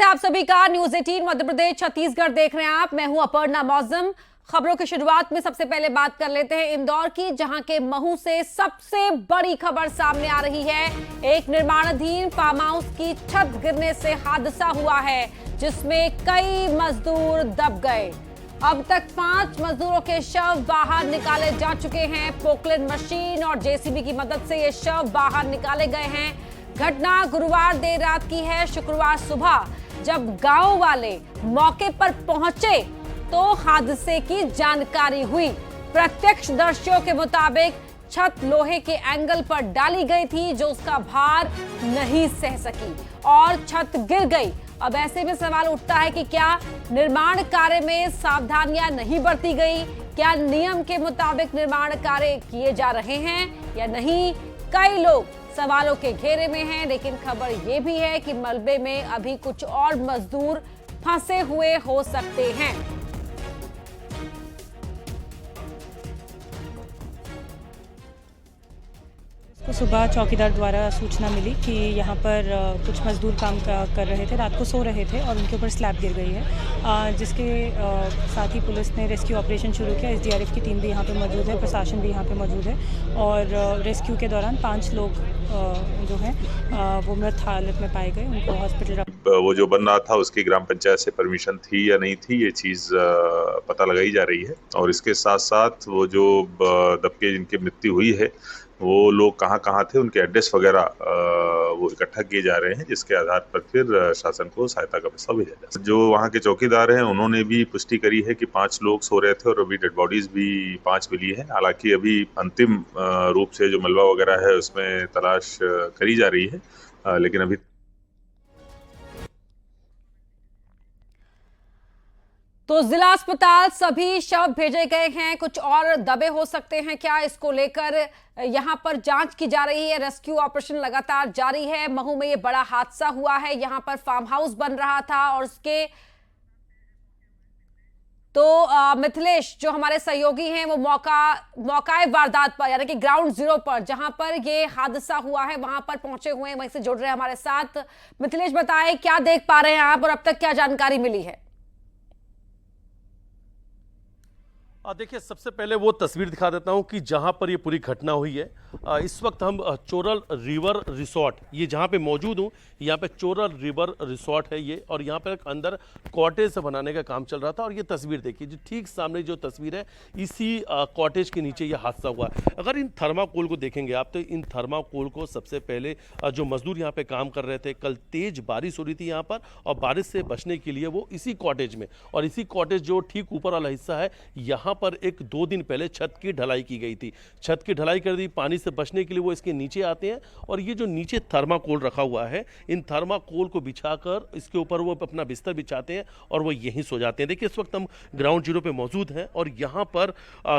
आप सभी का न्यूज 18 मध्य प्रदेश छत्तीसगढ़ देख रहे हैं आप। मैं हूं अपर्णा मौजम। खबरों की शुरुआत में सबसे पहले बात कर लेते हैं इंदौर की, जहां के महू से सबसे बड़ी खबर सामने आ रही है। एक निर्माणाधीन फार्म हाउस की छत गिरने से हादसा हुआ है, जिसमें कई मजदूर दब गए। अब तक 5 मजदूरों के शव बाहर निकाले जा चुके हैं। पोकलेन मशीन और जेसीबी की मदद से ये शव बाहर निकाले गए हैं। घटना गुरुवार देर रात की है। शुक्रवार सुबह जब गांव वाले मौके पर पहुंचे तो हादसे की जानकारी हुई। प्रत्यक्षदर्शियों के मुताबिक छत लोहे के एंगल पर डाली गई थी, जो उसका भार नहीं सह सकी और छत गिर गई। अब ऐसे में सवाल उठता है कि क्या निर्माण कार्य में सावधानियां नहीं बरती गई? क्या नियम के मुताबिक निर्माण कार्य किए जा रहे हैं या नहीं? कई लोग सवालों के घेरे में हैं, लेकिन खबर यह भी है कि मलबे में अभी कुछ और मजदूर फंसे हुए हो सकते हैं। को सुबह चौकीदार द्वारा सूचना मिली कि यहाँ पर कुछ मजदूर काम कर रहे थे, रात को सो रहे थे और उनके ऊपर स्लैब गिर गई है, जिसके साथ ही पुलिस ने रेस्क्यू ऑपरेशन शुरू किया। एसडीआरएफ की टीम भी यहाँ पे मौजूद है, प्रशासन भी यहाँ पे मौजूद है और रेस्क्यू के दौरान 5 लोग जो हैं वो मृत हालत में पाए गए। उनको हॉस्पिटल वो जो बन रहा था उसकी ग्राम पंचायत से परमिशन थी या नहीं थी, ये चीज़ पता लगाई जा रही है। और इसके साथ साथ वो जो दबके जिनकी मृत्यु हुई है वो लोग कहाँ कहाँ थे, उनके एड्रेस वगैरह वो इकट्ठा किए जा रहे हैं, जिसके आधार पर फिर शासन को सहायता का प्रस्ताव भेजा जाए। जो वहाँ के चौकीदार हैं उन्होंने भी पुष्टि करी है कि 5 लोग सो रहे थे और अभी डेड बॉडीज भी 5 मिली है। हालांकि अभी अंतिम रूप से जो मलबा वगैरह है उसमें तलाश करी जा रही है, लेकिन अभी तो जिला अस्पताल सभी शव भेजे गए हैं। कुछ और दबे हो सकते हैं क्या, इसको लेकर यहां पर जांच की जा रही है। रेस्क्यू ऑपरेशन लगातार जारी है। महू में ये बड़ा हादसा हुआ है। यहां पर फार्म हाउस बन रहा था और उसके तो मिथिलेश जो हमारे सहयोगी हैं वो मौकाए वारदात पर, यानी कि ग्राउंड जीरो पर जहां पर ये हादसा हुआ है, वहां पर पहुंचे हुए हैं, वहीं से जुड़ रहे हैं हमारे साथ। मिथिलेश बताएं, क्या देख पा रहे हैं आप और अब तक क्या जानकारी मिली है? देखिए, सबसे पहले वो तस्वीर दिखा देता हूं कि जहां पर ये पूरी घटना हुई है। इस वक्त हम चोरल रिवर रिसोर्ट, ये जहां पे मौजूद हूं, यहाँ पे चोरल रिवर रिसोर्ट है ये, और यहाँ पर अंदर कॉटेज बनाने का काम चल रहा था। और ये तस्वीर देखिए, जो ठीक सामने जो तस्वीर है, इसी कॉटेज के नीचे ये हादसा हुआ। अगर इन थर्माकोल को देखेंगे आप, तो इन थर्माकोल को सबसे पहले जो मजदूर यहाँ पे काम कर रहे थे, कल तेज बारिश हो रही थी यहाँ पर, और बारिश से बचने के लिए वो इसी कॉटेज में, और इसी कॉटेज जो ठीक ऊपर वाला हिस्सा है, यहाँ पर 1-2 दिन पहले छत की ढलाई की गई थी। छत की ढलाई कर दी, पानी से बचने के लिए वो इसके नीचे आते हैं, और ये जो नीचे थर्माकोल रखा हुआ है, इन थर्माकोल को बिछाकर इसके ऊपर वो अपना बिस्तर बिछाते हैं और वो यहीं सो जाते हैं। देखिए, इस वक्त हम ग्राउंड जीरो पे मौजूद हैं और यहाँ पर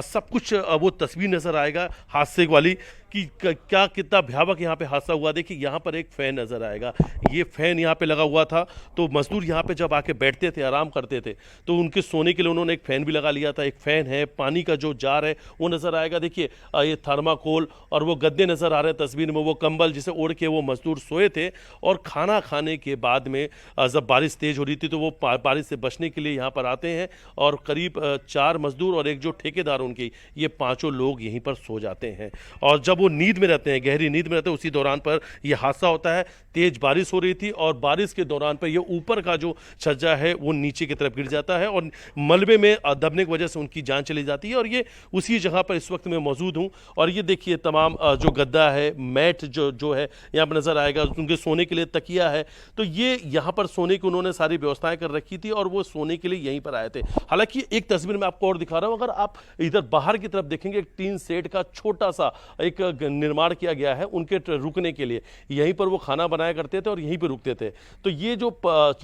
सब कुछ वो तस्वीर नजर आएगा हादसे वाली कि क्या कितना भयावह यहाँ पे हादसा हुआ। देखिए, यहाँ पर एक फैन नजर आएगा, ये फैन यहाँ पे लगा हुआ था, तो मजदूर यहाँ पे जब आके बैठते थे, आराम करते थे, तो उनके सोने के लिए उन्होंने एक फैन भी लगा लिया था। एक फैन है, पानी का जो जार है वो नजर आएगा। देखिए, ये थर्माकोल और वो गद्दे नजर आ रहे हैं तस्वीर में, वो कंबल जिसे ओढ़ के वो मजदूर सोए थे। और खाना खाने के बाद में जब बारिश तेज हो रही थी, तो वो बारिश से बचने के लिए यहाँ पर आते हैं, और करीब 4 मजदूर और एक जो ठेकेदार उनकी, ये 5 लोग यहीं पर सो जाते हैं। और जब वो नींद में रहते हैं, गहरी नींद में रहते हैं, उसी दौरान पर यह हादसा होता है। तेज बारिश हो रही थी और बारिश के दौरान पर ये ऊपर का जो छज्जा है वो नीचे की तरफ गिर जाता है और मलबे में दबने की वजह से उनकी जान चली जाती है। और ये उसी जगह पर इस वक्त मैं मौजूद हूँ। और ये देखिए, तमाम जो गद्दा है, मैट जो है यहाँ पर नजर आएगा, उनके सोने के लिए तकिया है, तो ये यहाँ पर सोने की उन्होंने सारी व्यवस्थाएं कर रखी थी और वो सोने के लिए यहीं पर आए थे। हालांकि एक तस्वीर मैं आपको और दिखा रहा हूँ, अगर आप इधर बाहर की तरफ देखेंगे, एक टीन सेट का छोटा सा एक निर्माण किया गया है उनके रुकने के लिए। यहीं पर वो खाना बनाया करते थे और यहीं पर रुकते थे। तो ये जो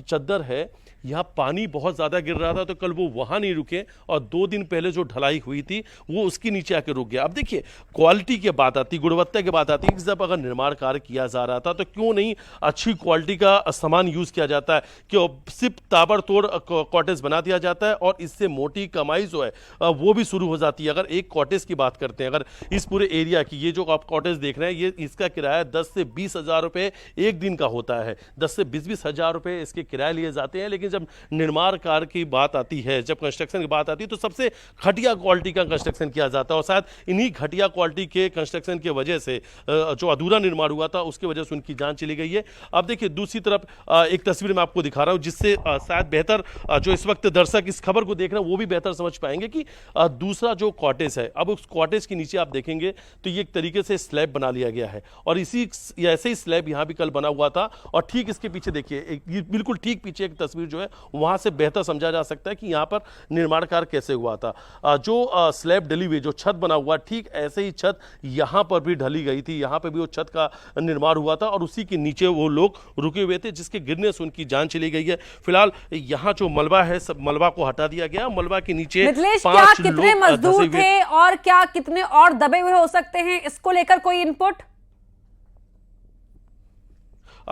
चद्दर है, यहाँ पानी बहुत ज़्यादा गिर रहा था, तो कल वो वहाँ नहीं रुके और 2 दिन पहले जो ढलाई हुई थी वो उसके नीचे आके रुक गया। अब देखिए, क्वालिटी की बात आती, गुणवत्ता की बात आती है कि जब अगर निर्माण कार्य किया जा रहा था तो क्यों नहीं अच्छी क्वालिटी का सामान यूज़ किया जाता है, कि सिर्फ ताबड़तोड़ कॉटेज बना दिया जाता है और इससे मोटी कमाई जो है वो भी शुरू हो जाती है। अगर एक कॉटेज की बात करते हैं, अगर इस पूरे एरिया की, ये जो आप कॉटेज देख रहे हैं, ये इसका किराया 10 से 20 हज़ार रुपये एक दिन का होता है। 10 से 20 हज़ार रुपये इसके किराए लिए जाते हैं। लेकिन जब निर्माण कार्य की बात आती है, जब कंस्ट्रक्शन की बात आती है, तो सबसे घटिया क्वालिटी का कंस्ट्रक्शन किया जाता है और शायद इन्हीं घटिया क्वालिटी के कंस्ट्रक्शन की वजह से जो अधूरा निर्माण हुआ था उसकी वजह से उनकी जान चली गई है। अब देखिए, दूसरी तरफ एक तस्वीर मैं आपको दिखा रहा हूं, जिससे शायद बेहतर जो इस वक्त दर्शक इस खबर को देख रहे हैं वो भी बेहतर समझ पाएंगे कि दूसरा जो कॉटेज है, अब उस कॉटेज के नीचे आप देखेंगे तो ये एक तरीके से स्लैब बना लिया गया है और इसी ऐसे ही स्लैब यहाँ भी कल बना हुआ था। और ठीक इसके पीछे देखिए, बिल्कुल ठीक पीछे एक तस्वीर जो है वहां से बेहतर समझा जा सकता है कि यहाँ पर निर्माण कार्य कैसे हुआ था। जो स्लैब डली हुई, जो छत बना हुआ, ठीक ऐसे ही छत यहाँ पर भी ढली गई थी। यहाँ पर भी वो छत का निर्माण हुआ था और उसी के नीचे वो लोग रुके हुए थे, जिसके गिरने से उनकी जान चली गई है। फिलहाल यहाँ जो मलबा है, सब मलबा को हटा दिया गया। मलबा के नीचे मिथिलेश, क्या कितने मजदूर थे और क्या कितने और दबे हुए हो सकते हैं, इसको लेकर कोई इनपुट?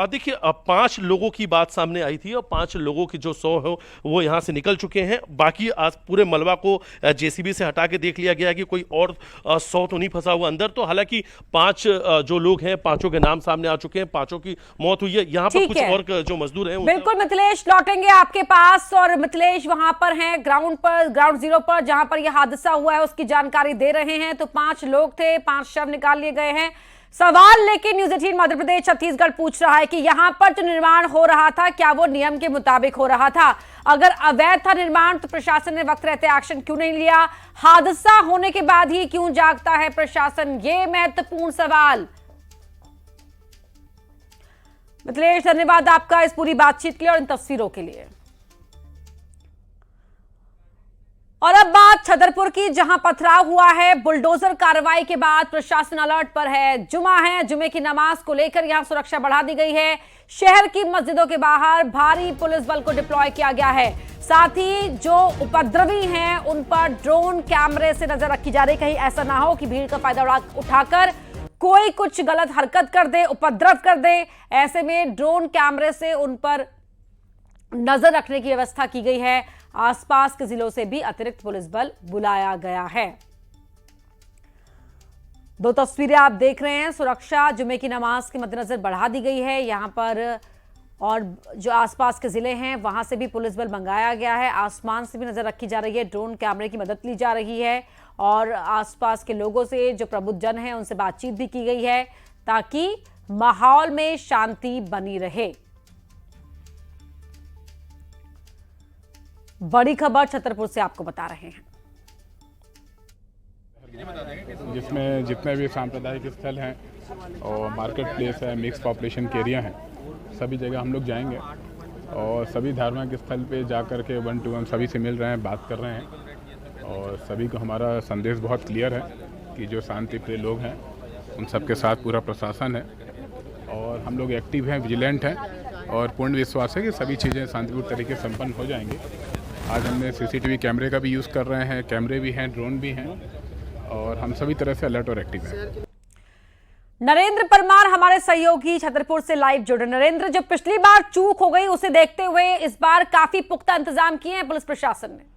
देखिए, 5 लोगों की बात सामने आई थी और 5 लोगों की जो 100 हो वो यहाँ से निकल चुके हैं। बाकी आज पूरे मलबा को जेसीबी से हटा के देख लिया गया कि कोई और 100 तो नहीं फंसा हुआ अंदर। तो हालांकि 5 जो लोग हैं, 5 के नाम सामने आ चुके हैं, 5 की मौत हुई है। यहाँ पर कुछ और जो मजदूर हैं, बिल्कुल मिथिलेश, लौटेंगे आपके पास। और मिथिलेश वहां पर हैं ग्राउंड पर, ग्राउंड जीरो पर, जहां पर यह हादसा हुआ है उसकी जानकारी दे रहे हैं। तो 5 लोग थे, 5 शव निकाल लिए गए हैं। सवाल लेकिन न्यूज़ 18 मध्य प्रदेश छत्तीसगढ़ पूछ रहा है कि यहां पर जो निर्माण हो रहा था, क्या वो नियम के मुताबिक हो रहा था? अगर अवैध था निर्माण तो प्रशासन ने वक्त रहते एक्शन क्यों नहीं लिया? हादसा होने के बाद ही क्यों जागता है प्रशासन? ये महत्वपूर्ण सवाल। मिथिलेश, धन्यवाद आपका इस पूरी बातचीत के लिए और इन तस्वीरों के लिए। और अब बात छतरपुर की, जहां पथराव हुआ है। बुलडोजर कार्रवाई के बाद प्रशासन अलर्ट पर है। जुमा है, जुमे की नमाज को लेकर यहां सुरक्षा बढ़ा दी गई है। शहर की मस्जिदों के बाहर भारी पुलिस बल को डिप्लॉय किया गया है। साथ ही जो उपद्रवी हैं उन पर ड्रोन कैमरे से नजर रखी जा रही, कहीं ऐसा ना हो कि भीड़ का फायदा उठाकर कोई कुछ गलत हरकत कर दे, उपद्रव कर दे। ऐसे में ड्रोन कैमरे से उन पर नजर रखने की व्यवस्था की गई है। आसपास के जिलों से भी अतिरिक्त पुलिस बल बुलाया गया है। 2 तस्वीरें आप देख रहे हैं। सुरक्षा जुमे की नमाज के मद्देनजर बढ़ा दी गई है यहां पर, और जो आसपास के जिले हैं वहां से भी पुलिस बल मंगाया गया है। आसमान से भी नजर रखी जा रही है, ड्रोन कैमरे की मदद ली जा रही है और आसपास के लोगों से, जो प्रबुद्ध जन हैं, उनसे बातचीत भी की गई है ताकि माहौल में शांति बनी रहे। बड़ी खबर छतरपुर से आपको बता रहे हैं, जिसमें जितने भी सांप्रदायिक स्थल हैं और मार्केट प्लेस है, मिक्स पॉपुलेशन के एरिया हैं, सभी जगह हम लोग जाएंगे और सभी धार्मिक स्थल पे जा कर के 1 to 1 सभी से मिल रहे हैं, बात कर रहे हैं और सभी को हमारा संदेश बहुत क्लियर है कि जो शांति प्रिय लोग हैं उन सब के साथ पूरा प्रशासन है और हम लोग एक्टिव हैं, विजिलेंट हैं और पूर्ण विश्वास है कि सभी चीज़ें शांतिपूर्ण तरीके से संपन्न हो जाएंगी। आज हमने सीसीटीवी कैमरे का भी यूज़ कर रहे हैं, कैमरे भी हैं, ड्रोन भी हैं और हम सभी तरह से अलर्ट और एक्टिव हैं। नरेंद्र परमार हमारे सहयोगी छतरपुर से लाइव जुड़े। नरेंद्र, जो पिछली बार चूक हो गई उसे देखते हुए इस बार काफी पुख्ता इंतजाम किए हैं पुलिस प्रशासन ने।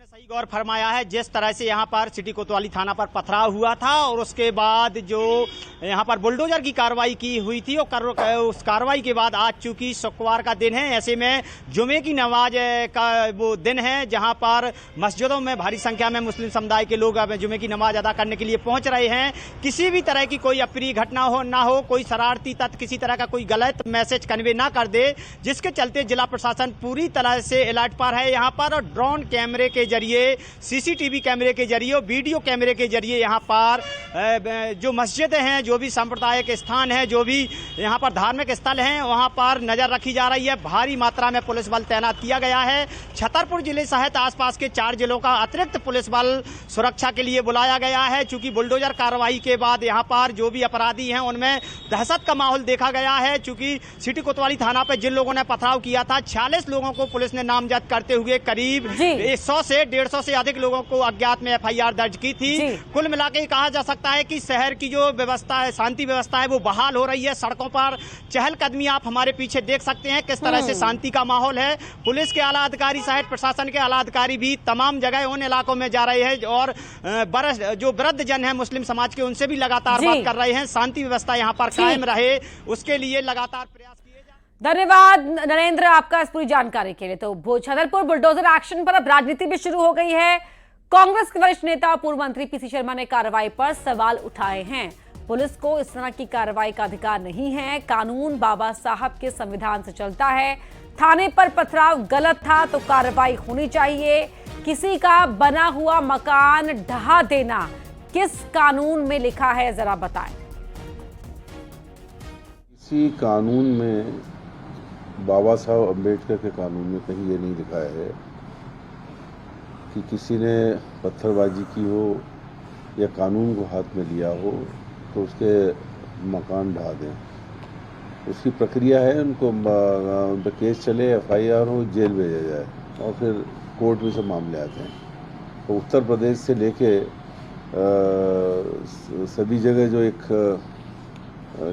सही गौर फरमाया है। जिस तरह से यहाँ पर सिटी कोतवाली थाना पर पथराव हुआ था और उसके बाद जो यहाँ पर बुलडोजर की कार्रवाई की हुई थी, उस कार्रवाई के बाद आज चूंकि शुक्रवार का दिन है, ऐसे में जुमे की नमाज का वो दिन है जहाँ पर मस्जिदों में भारी संख्या में मुस्लिम समुदाय के लोग अब जुमे की नमाज अदा करने के लिए पहुँच रहे हैं। किसी भी तरह की कोई अप्रिय घटना ना हो, कोई शरारती तत्व किसी तरह का कोई गलत मैसेज कन्वे ना कर दे, जिसके चलते जिला प्रशासन पूरी तरह से अलर्ट पर है यहाँ पर और ड्रोन कैमरे के जरिए जरिए, सीसीटीवी कैमरे के जरिए और वीडियो कैमरे के जरिए यहाँ पर जो मस्जिदें हैं, जो भी सांप्रदायिक स्थान है, जो भी यहाँ पर धार्मिक स्थल हैं, वहाँ पर नजर रखी जा रही है। भारी मात्रा में पुलिस बल तैनात किया गया है। छतरपुर जिले सहित आसपास के 4 जिलों का अतिरिक्त पुलिस बल सुरक्षा के लिए बुलाया गया है। चूंकि बुलडोजर कार्रवाई के बाद यहाँ पर जो भी अपराधी हैं उनमें दहशत का माहौल देखा गया है। चूंकि सिटी कोतवाली थाना पर जिन लोगों ने पथराव किया था, 46 लोगों को पुलिस ने नामजद करते हुए करीब 100 से 150 से अधिक लोगों को अज्ञात में FIR दर्ज की थी। कुल मिलाकर कहा जा सकता है कि शहर की जो व्यवस्था है, शांति व्यवस्था है, वो बहाल हो रही है। सड़कों पर चहलकदमी आप हमारे पीछे देख सकते हैं किस तरह से शांति का माहौल है। पुलिस के आला अधिकारी सहित प्रशासन के आला अधिकारी भी तमाम जगह उन इलाकों में जा रहे हैं और जो वृद्ध जन है मुस्लिम समाज के, उनसे भी लगातार बात कर रहे हैं। शांति व्यवस्था यहाँ पर कायम रहे, उसके लिए लगातार प्रयास किए जा रहे हैं। धन्यवाद नरेंद्र आपका इस पूरी जानकारी के लिए। तो छतरपुर बुलडोजर एक्शन पर अब राजनीति भी शुरू हो गई है। कांग्रेस के वरिष्ठ नेता और पूर्व मंत्री पीसी शर्मा ने कार्रवाई पर सवाल उठाए हैं। पुलिस को इस तरह की कार्रवाई का अधिकार नहीं है। कानून बाबा साहब के संविधान से चलता है। थाने पर पथराव गलत था तो कार्रवाई होनी चाहिए। किसी का बना हुआ मकान ढहा देना किस कानून में लिखा है, जरा बताएं। किसी कानून में, बाबा साहब अम्बेडकर के कानून में कहीं ये नहीं लिखा है कि किसी ने पत्थरबाजी की हो या कानून को हाथ में लिया हो तो उसके मकान ढहा दें। उसकी प्रक्रिया है, उनको उन पर केस चले, FIR हो, जेल भेजा जाए और फिर कोर्ट में सब मामले आते हैं। तो उत्तर प्रदेश से लेके सभी जगह जो एक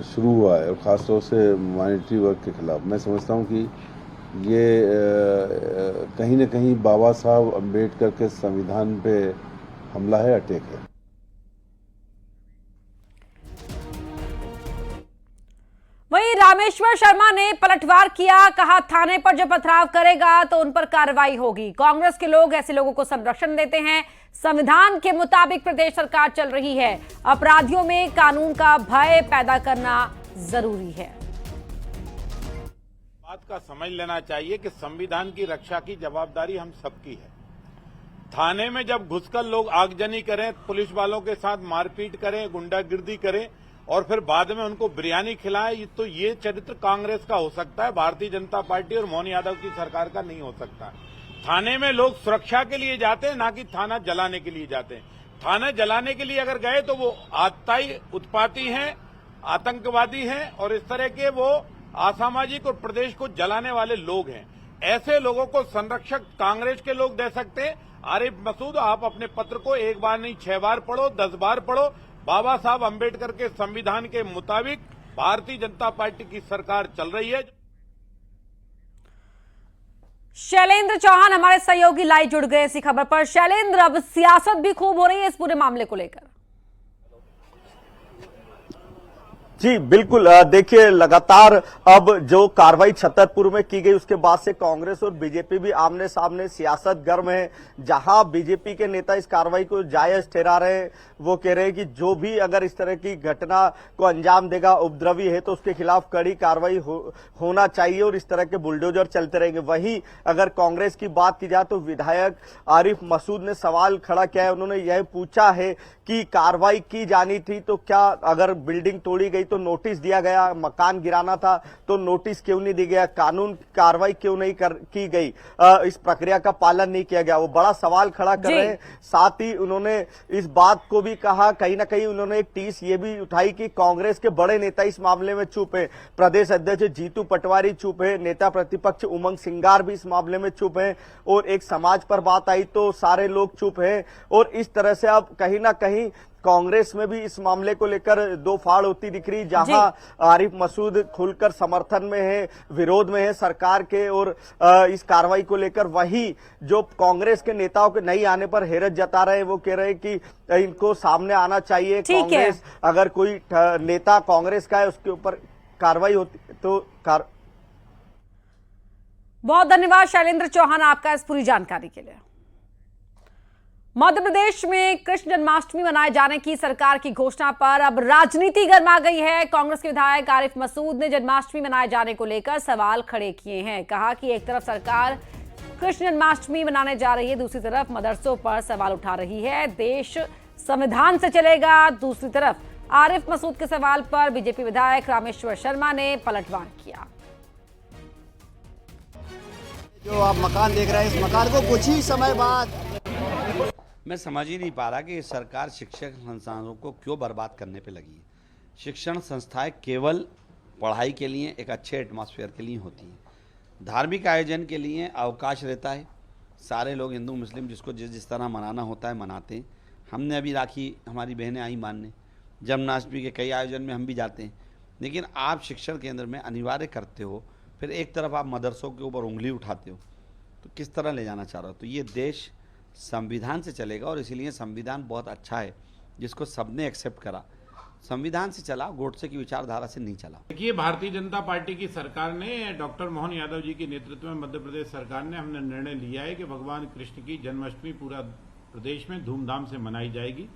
शुरू हुआ है, और ख़ासतौर से माइनॉरिटी वर्ग के खिलाफ, मैं समझता हूँ कि ये कहीं न कहीं बाबा साहब अम्बेडकर के संविधान पे हमला है, अटैक है। वहीं रामेश्वर शर्मा ने पलटवार किया, कहा थाने पर जो पथराव करेगा तो उन पर कार्रवाई होगी। कांग्रेस के लोग ऐसे लोगों को संरक्षण देते हैं। संविधान के मुताबिक प्रदेश सरकार चल रही है। अपराधियों में कानून का भय पैदा करना जरूरी है। बात का समझ लेना चाहिए कि संविधान की रक्षा की जवाबदारी हम सबकी है। थाने में जब घुसकर लोग आगजनी करें, पुलिस वालों के साथ मारपीट करें, गुंडागिर्दी करें और फिर बाद में उनको बिरयानी खिलाएं, तो ये चरित्र कांग्रेस का हो सकता है, भारतीय जनता पार्टी और मोहन यादव की सरकार का नहीं हो सकता। थाने में लोग सुरक्षा के लिए जाते हैं, ना कि थाना जलाने के लिए जाते हैं। थाना जलाने के लिए अगर गए तो वो आतताई उत्पाती हैं, आतंकवादी हैं और इस तरह के वो असामाजिक और प्रदेश को जलाने वाले लोग हैं। ऐसे लोगों को संरक्षक कांग्रेस के लोग दे सकते हैं। आरिफ मसूद, आप अपने पत्र को 1 बार नहीं 6 बार पढ़ो, 10 बार पढ़ो। बाबा साहब अम्बेडकर के संविधान के मुताबिक भारतीय जनता पार्टी की सरकार चल रही है। शैलेंद्र चौहान हमारे सहयोगी लाइव जुड़ गए इसी खबर पर। शैलेंद्र, अब सियासत भी खूब हो रही है इस पूरे मामले को लेकर। जी बिल्कुल, देखिए लगातार अब जो कार्रवाई छतरपुर में की गई उसके बाद से कांग्रेस और बीजेपी भी आमने सामने सियासत गर्म है। जहां बीजेपी के नेता इस कार्रवाई को जायज ठहरा रहे हैं, वो कह रहे हैं कि जो भी अगर इस तरह की घटना को अंजाम देगा, उपद्रवी है, तो उसके खिलाफ कड़ी कार्रवाई होना चाहिए और इस तरह के बुलडोजर चलते रहेंगे। वहीं अगर कांग्रेस की बात की जाए तो विधायक आरिफ मसूद ने सवाल खड़ा किया है। उन्होंने यह पूछा है कि कार्रवाई की जानी थी तो क्या अगर बिल्डिंग तोड़ी गई तो नोटिस दिया गया, मकान गिराना था तो नोटिस क्यों नहीं दिया गया, कानून कार्रवाई क्यों नहीं की गई, इस प्रक्रिया का पालन नहीं किया गया, वो बड़ा सवाल खड़ा कर रहे हैं। साथ ही उन्होंने इस बात को भी कहा, कहीं ना कहीं उन्होंने एक टीस ये भी उठाई कि कांग्रेस के बड़े नेता इस मामले में चुप है। प्रदेश अध्यक्ष जीतू पटवारी चुप है, नेता प्रतिपक्ष उमंग सिंगार भी इस मामले में चुप है और एक समाज पर बात आई तो सारे लोग चुप हैं। और इस तरह से अब कहीं ना कहीं कांग्रेस में भी इस मामले को लेकर दो फाड़ होती दिख रही, जहां आरिफ मसूद खुलकर समर्थन में है, विरोध में है सरकार के और इस कार्रवाई को लेकर। वही जो कांग्रेस के नेताओं के नहीं आने पर हैरत जता रहे हैं, वो कह रहे हैं कि इनको सामने आना चाहिए। कांग्रेस अगर कोई नेता कांग्रेस का है उसके ऊपर कार्रवाई होती तो बहुत धन्यवाद शैलेंद्र चौहान आपका इस पूरी जानकारी के लिए। मध्य प्रदेश में कृष्ण जन्माष्टमी मनाए जाने की सरकार की घोषणा पर अब राजनीति गर्मा गई है। कांग्रेस के विधायक आरिफ मसूद ने जन्माष्टमी मनाए जाने को लेकर सवाल खड़े किए हैं। कहा कि एक तरफ सरकार कृष्ण जन्माष्टमी मनाने जा रही है, दूसरी तरफ मदरसों पर सवाल उठा रही है। देश संविधान से चलेगा, दूसरी तरफ आरिफ मसूद के सवाल पर बीजेपी विधायक रामेश्वर शर्मा ने पलटवार किया। जो आप मकान देख रहे हैं, इस मकान को कुछ ही समय बाद मैं समझ ही नहीं पा रहा कि सरकार शिक्षण संस्थानों को क्यों बर्बाद करने पे लगी है। शिक्षण संस्थाएं केवल पढ़ाई के लिए, एक अच्छे एटमॉस्फेयर के लिए होती हैं। धार्मिक आयोजन के लिए अवकाश रहता है, सारे लोग हिंदू मुस्लिम जिसको जिस तरह मनाना होता है मनाते हैं। हमने अभी राखी, हमारी बहनें आई मानने, जन्माष्टमी के कई आयोजन में हम भी जाते हैं, लेकिन आप शिक्षण केंद्र में अनिवार्य करते हो, फिर एक तरफ आप मदरसों के ऊपर उंगली उठाते हो, तो किस तरह ले जाना चाह रहे हो। तो ये देश संविधान से चलेगा और इसीलिए संविधान बहुत अच्छा है जिसको सबने एक्सेप्ट करा। संविधान से चला, गोडसे की विचारधारा से नहीं चला। देखिए, भारतीय जनता पार्टी की सरकार ने, डॉक्टर मोहन यादव जी के नेतृत्व में मध्य प्रदेश सरकार ने, हमने निर्णय लिया है कि भगवान कृष्ण की जन्माष्टमी पूरा प्रदेश में धूमधाम से मनाई जाएगी।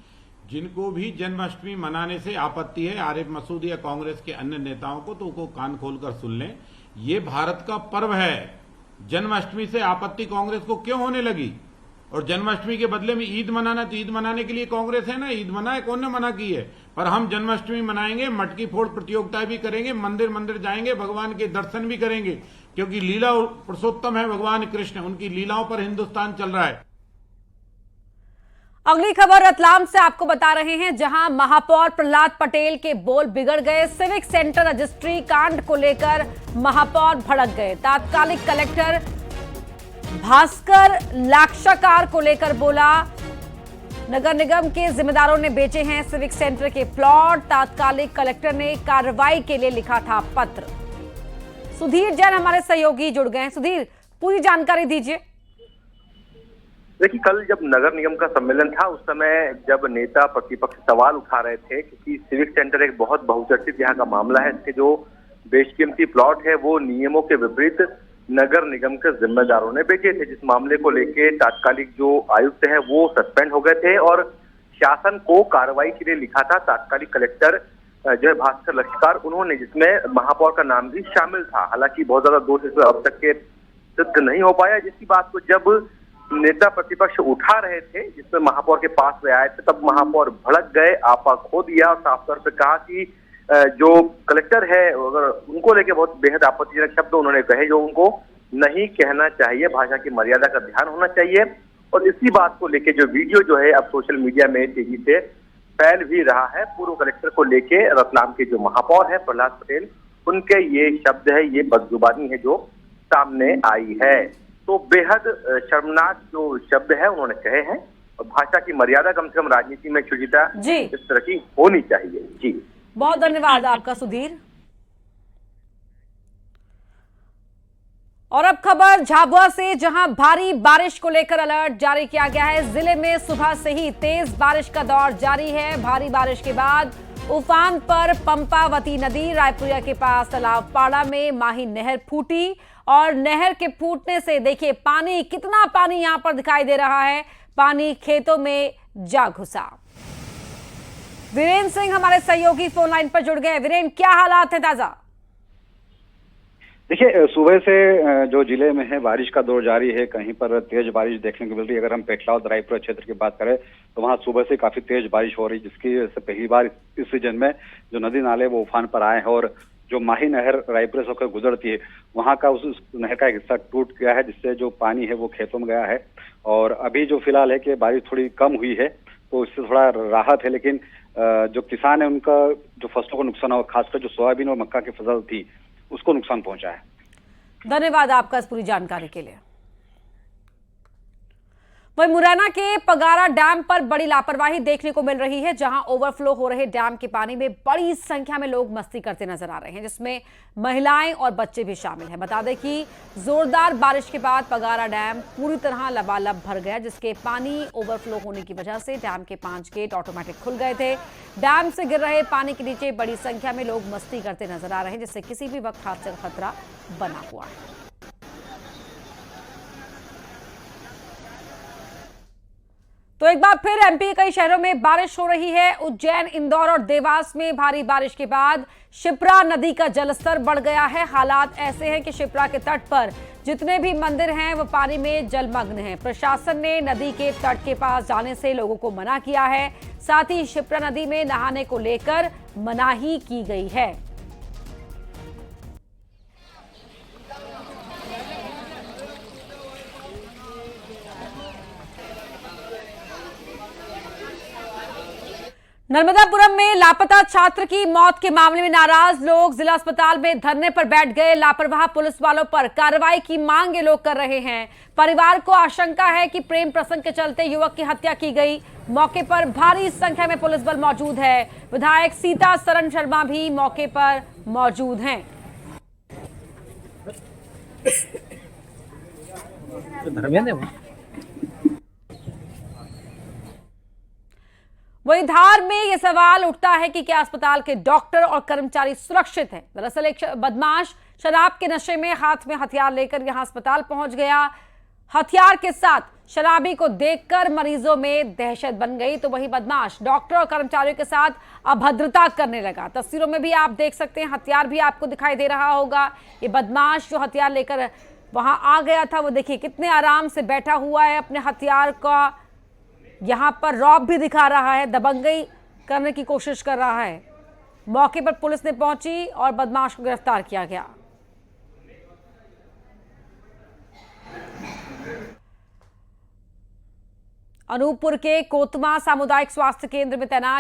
जिनको भी जन्माष्टमी मनाने से आपत्ति है, आरिफ मसूद या कांग्रेस के अन्य नेताओं को, तो उनको कान खोलकर सुन लें। ये भारत का पर्व है। जन्माष्टमी से आपत्ति कांग्रेस को क्यों होने लगी? और जन्माष्टमी के बदले में ईद मनाना, तो ईद मनाने के लिए कांग्रेस है ना, ईद मनाए, कौन ने मना की है? पर हम जन्माष्टमी मनाएंगे, मटकी फोड़ प्रतियोगिता भी करेंगे, मंदिर मंदिर जाएंगे, भगवान के दर्शन भी करेंगे, क्योंकि लीला पुरुषोत्तम है भगवान कृष्ण, उनकी लीलाओं पर हिंदुस्तान चल रहा है। अगली खबर रतलाम से आपको बता रहे हैं, जहां महापौर प्रहलाद पटेल के बोल बिगड़ गए। सिविक सेंटर रजिस्ट्री कांड को लेकर महापौर भड़क गए। तात्कालिक कलेक्टर भास्कर लाक्षाकार को लेकर बोला, नगर निगम के जिम्मेदारों ने बेचे हैं सिविक सेंटर के प्लॉट। तात्कालिक कलेक्टर ने कार्रवाई के लिए लिखा था पत्र। सुधीर जैन हमारे सहयोगी जुड़ गए हैं। सुधीर, पूरी जानकारी दीजिए। देखिए, कल जब नगर निगम का सम्मेलन था, उस समय जब नेता प्रतिपक्ष सवाल उठा रहे थे, क्योंकि सिविक सेंटर एक बहुत बहुचर्चित यहाँ का मामला है, इसके जो बेशकीमती प्लॉट है वो नियमों के विपरीत नगर निगम के जिम्मेदारों ने बेचे थे, जिस मामले को लेके तात्कालिक जो आयुक्त है वो सस्पेंड हो गए थे और शासन को कार्रवाई के लिए लिखा था। तात्कालिक कलेक्टर जो है भास्कर लक्षकार, उन्होंने, जिसमें महापौर का नाम भी शामिल था। हालांकि बहुत ज्यादा दोष इसमें अब तक के सिद्ध नहीं हो पाया, जिसकी बात को जब नेता प्रतिपक्ष उठा रहे थे, जिसमें महापौर के पास वे आए थे, तब महापौर भड़क गए, आपा खो दिया और साफ तौर पर कहा कि जो कलेक्टर है, अगर उनको लेके बहुत बेहद आपत्तिजनक शब्द उन्होंने कहे जो उनको नहीं कहना चाहिए, भाषा की मर्यादा का ध्यान होना चाहिए। और इसी बात को लेके जो वीडियो जो है अब सोशल मीडिया में तेजी से फैल भी रहा है, पूर्व कलेक्टर को लेके रतलाम के जो महापौर है प्रहलाद पटेल, उनके ये शब्द है, ये बदजुबानी है जो सामने आई है। तो बेहद शर्मनाक जो शब्द है उन्होंने कहे हैं। भाषा की मर्यादा कम से कम राजनीति में शुचिता इस तरह की होनी चाहिए। जी, बहुत धन्यवाद आपका सुधीर। और अब खबर झाबुआ से, जहां भारी बारिश को लेकर अलर्ट जारी किया गया है। जिले में सुबह से ही तेज बारिश का दौर जारी है। भारी बारिश के बाद उफान पर पंपावती नदी, रायपुरिया के पास तालाब पाड़ा में माही नहर फूटी और नहर के फूटने से देखिए पानी, कितना पानी यहां पर दिखाई दे रहा है। पानी खेतों में जा घुसा। वीरेंद्र सिंह हमारे सहयोगी फोन लाइन पर जुड़ गए। वीरेंद्र, क्या हालात है ताजा? देखिए, सुबह से जो जिले में है बारिश का दौर जारी है। कहीं पर तेज बारिश देखने को मिल रही है। अगर हम पेटला और रायपुर क्षेत्र की बात करें तो वहां सुबह से काफी तेज बारिश हो रही है, जिसकी से पहली बार इस सीजन में जो नदी नाले वो उफान पर आए हैं। और जो माही नहर रायपुर से होकर गुजरती है, वहां का उस नहर का एक हिस्सा टूट गया है, जिससे जो पानी है वो खेतों में गया है। और अभी जो फिलहाल है कि बारिश थोड़ी कम हुई है, तो इससे थोड़ा राहत है। लेकिन जो किसान है उनका जो फसलों को नुकसान हुआ, खासकर जो सोयाबीन और मक्का की फसल थी, उसको नुकसान पहुंचा है। धन्यवाद आपका इस पूरी जानकारी के लिए। वहीं मुरैना के पगारा डैम पर बड़ी लापरवाही देखने को मिल रही है, जहां ओवरफ्लो हो रहे डैम के पानी में बड़ी संख्या में लोग मस्ती करते नजर आ रहे हैं, जिसमें महिलाएं और बच्चे भी शामिल हैं। बता दें कि जोरदार बारिश के बाद पगारा डैम पूरी तरह लबालब भर गया, जिसके पानी ओवरफ्लो होने की वजह से डैम के 5 गेट ऑटोमेटिक खुल गए थे। डैम से गिर रहे पानी के नीचे बड़ी संख्या में लोग मस्ती करते नजर आ रहे हैं, जिससे किसी भी वक्त हादसे का खतरा बना हुआ है। तो एक बार फिर एमपी के कई शहरों में बारिश हो रही है। उज्जैन, इंदौर और देवास में भारी बारिश के बाद शिप्रा नदी का जलस्तर बढ़ गया है। हालात ऐसे हैं कि शिप्रा के तट पर जितने भी मंदिर हैं वो पानी में जलमग्न हैं। प्रशासन ने नदी के तट के पास जाने से लोगों को मना किया है। साथ ही शिप्रा नदी में नहाने को लेकर मनाही की गई है। नर्मदापुरम में लापता छात्र की मौत के मामले में नाराज लोग जिला अस्पताल में धरने पर बैठ गए। लापरवाह पुलिस वालों पर कार्रवाई की मांग ये लोग कर रहे हैं। परिवार को आशंका है कि प्रेम प्रसंग के चलते युवक की हत्या की गई। मौके पर भारी संख्या में पुलिस बल मौजूद है। विधायक सीता सरन शर्मा भी मौके पर मौजूद हैं। वहीं धार में यह सवाल उठता है कि क्या अस्पताल के डॉक्टर और कर्मचारी सुरक्षित हैं। दरअसल एक बदमाश शराब के नशे में हाथ में हथियार लेकर यहां अस्पताल पहुंच गया। हथियार के साथ शराबी को देखकर मरीजों में दहशत बन गई। तो वही बदमाश डॉक्टर और कर्मचारियों के साथ अभद्रता करने लगा। तस्वीरों में भी आप देख सकते हैं, हथियार भी आपको दिखाई दे रहा होगा। ये बदमाश जो हथियार लेकर वहां आ गया था, वो देखिए कितने आराम से बैठा हुआ है। अपने हथियार का यहां पर रौब भी दिखा रहा है, दबंगई करने की कोशिश कर रहा है। मौके पर पुलिस ने पहुंची और बदमाश को गिरफ्तार किया गया। अनूपपुर के कोतमा सामुदायिक स्वास्थ्य केंद्र में तैनात